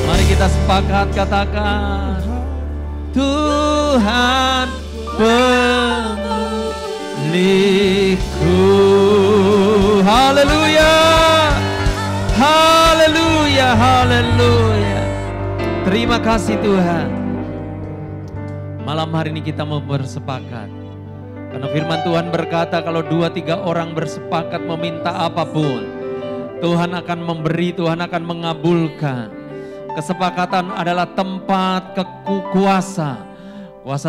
Mari kita sepakat katakan, Tuhan pemilikku. Haleluya, haleluya, haleluya. Terima kasih Tuhan. Malam hari ini kita mau bersepakat. Karena firman Tuhan berkata kalau 2-3 orang bersepakat meminta apapun, Tuhan akan memberi, Tuhan akan mengabulkan. Kesepakatan adalah tempat kuasa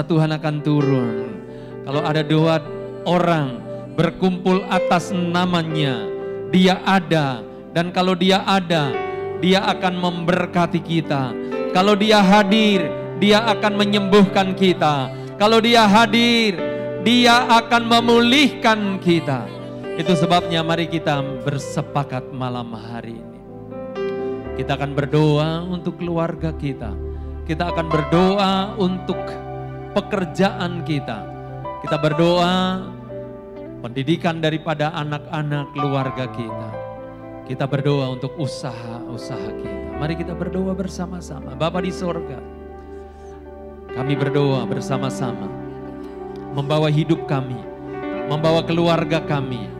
Tuhan akan turun. Kalau ada 2 orang berkumpul atas namanya, Dia ada. Dan kalau Dia ada, Dia akan memberkati kita. Kalau Dia hadir, Dia akan menyembuhkan kita. Kalau Dia hadir, Dia akan memulihkan kita. Itu sebabnya mari kita bersepakat malam hari ini. Kita akan berdoa untuk keluarga kita. Kita akan berdoa untuk pekerjaan kita. Kita berdoa pendidikan daripada anak-anak keluarga kita. Kita berdoa untuk usaha-usaha kita. Mari kita berdoa bersama-sama. Bapa di sorga, kami berdoa bersama-sama. Membawa hidup kami, membawa keluarga kami,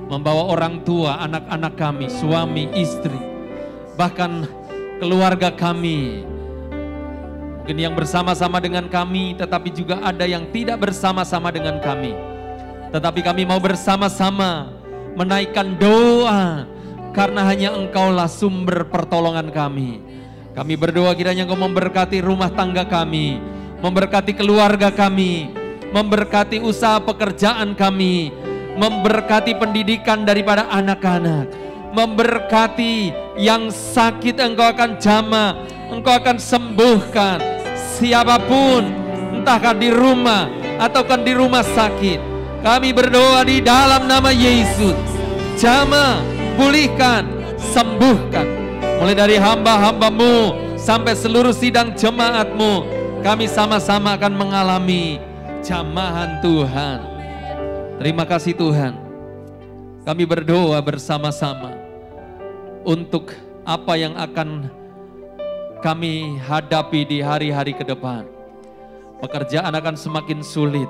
membawa orang tua, anak-anak kami, suami, istri, bahkan keluarga kami. Mungkin yang bersama-sama dengan kami, tetapi juga ada yang tidak bersama-sama dengan kami. Tetapi kami mau bersama-sama menaikkan doa, karena hanya Engkaulah sumber pertolongan kami. Kami berdoa kiranya Engkau memberkati rumah tangga kami, memberkati keluarga kami, memberkati usaha pekerjaan kami, memberkati pendidikan daripada anak-anak, memberkati yang sakit Engkau akan jamah, Engkau akan sembuhkan. Siapapun, entahkah di rumah ataukah di rumah sakit, kami berdoa di dalam nama Yesus, jamah, pulihkan, sembuhkan. Mulai dari hamba-hambamu sampai seluruh sidang jemaatmu, kami sama-sama akan mengalami jamahan Tuhan. Terima kasih Tuhan. Kami berdoa bersama-sama untuk apa yang akan kami hadapi di hari-hari ke depan. Pekerjaan akan semakin sulit,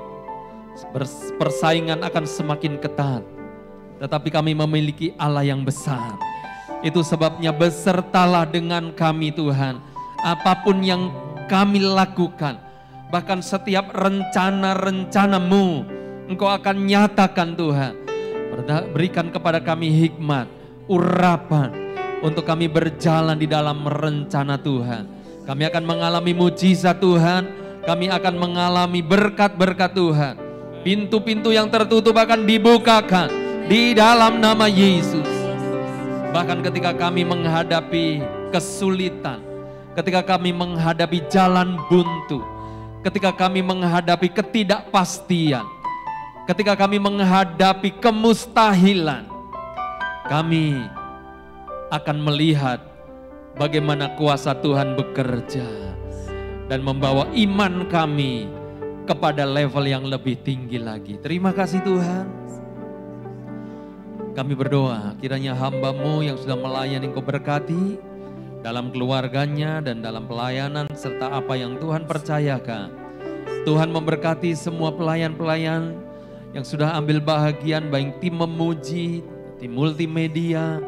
persaingan akan semakin ketat, tetapi kami memiliki Allah yang besar. Itu sebabnya besertalah dengan kami Tuhan. Apapun yang kami lakukan, bahkan setiap rencana-rencana-Mu, Engkau akan nyatakan Tuhan. Berikan kepada kami hikmat, urapan, untuk kami berjalan di dalam rencana Tuhan. Kami akan mengalami mujizat Tuhan, kami akan mengalami berkat-berkat Tuhan. Pintu-pintu yang tertutup akan dibukakan di dalam nama Yesus. Bahkan ketika kami menghadapi kesulitan, ketika kami menghadapi jalan buntu, ketika kami menghadapi ketidakpastian, ketika kami menghadapi kemustahilan, kami akan melihat bagaimana kuasa Tuhan bekerja dan membawa iman kami kepada level yang lebih tinggi lagi. Terima kasih Tuhan. Kami berdoa kiranya hamba-Mu yang sudah melayani Engkau berkati dalam keluarganya dan dalam pelayanan serta apa yang Tuhan percayakan. Tuhan memberkati semua pelayan-pelayan yang sudah ambil bahagian, baik tim memuji, tim multimedia,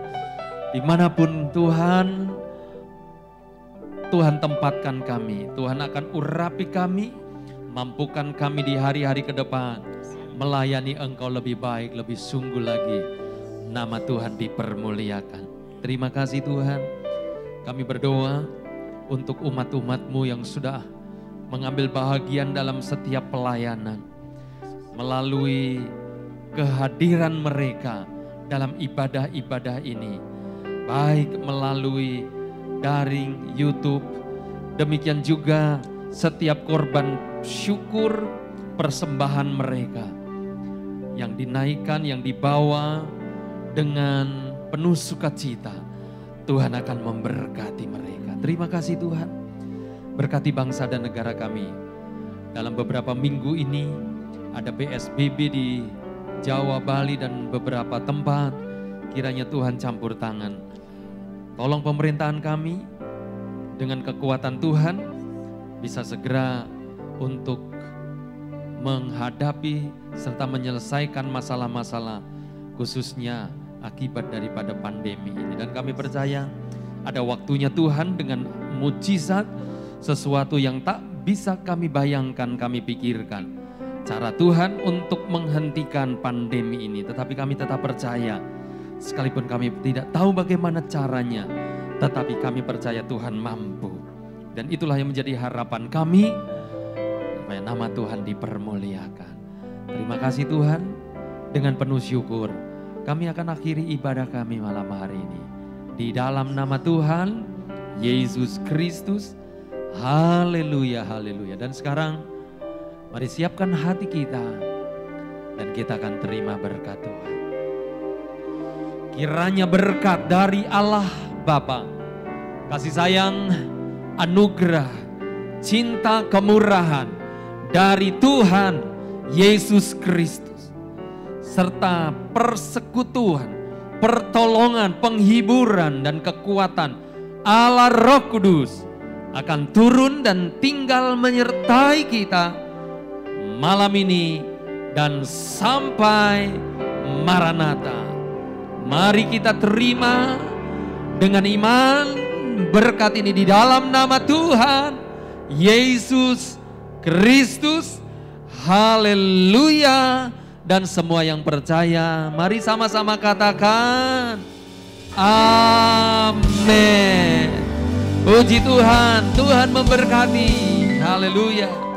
dimanapun Tuhan tempatkan kami. Tuhan akan urapi kami, Mampukan kami di hari-hari ke depan melayani Engkau lebih baik, lebih sungguh lagi. Nama Tuhan dipermuliakan. Terima kasih Tuhan. Kami berdoa untuk umat-umat-Mu yang sudah mengambil bahagian dalam setiap pelayanan. Melalui kehadiran mereka dalam ibadah-ibadah ini. Baik melalui daring YouTube. Demikian juga setiap korban syukur persembahan mereka. Yang dinaikkan, yang dibawa dengan penuh sukacita. Tuhan akan memberkati mereka. Terima kasih Tuhan. Berkati bangsa dan negara kami. Dalam beberapa minggu ini ada PSBB di Jawa, Bali dan beberapa tempat. Kiranya Tuhan campur tangan. Tolong pemerintahan kami dengan kekuatan Tuhan bisa segera untuk menghadapi serta menyelesaikan masalah-masalah khususnya akibat daripada pandemi ini. Dan kami percaya ada waktunya Tuhan dengan mujizat, sesuatu yang tak bisa kami bayangkan, kami pikirkan. Cara Tuhan untuk menghentikan pandemi ini. Tetapi kami tetap percaya, sekalipun kami tidak tahu bagaimana caranya, tetapi kami percaya Tuhan mampu. Dan itulah yang menjadi harapan kami, supaya nama Tuhan dipermuliakan. Terima kasih Tuhan, dengan penuh syukur kami akan akhiri ibadah kami malam hari ini. Di dalam nama Tuhan Yesus Kristus. Haleluya, haleluya. Dan sekarang mari siapkan hati kita dan kita akan terima berkat Tuhan. Kiranya berkat dari Allah Bapa, kasih sayang, anugerah, cinta, kemurahan dari Tuhan Yesus Kristus, serta persekutuan, pertolongan, penghiburan, dan kekuatan Allah Roh Kudus akan turun dan tinggal menyertai kita malam ini dan sampai Maranatha. Mari kita terima dengan iman berkat ini di dalam nama Tuhan Yesus Kristus. Haleluya. Dan semua yang percaya, mari sama-sama katakan amin. Puji Tuhan, Tuhan memberkati. Haleluya.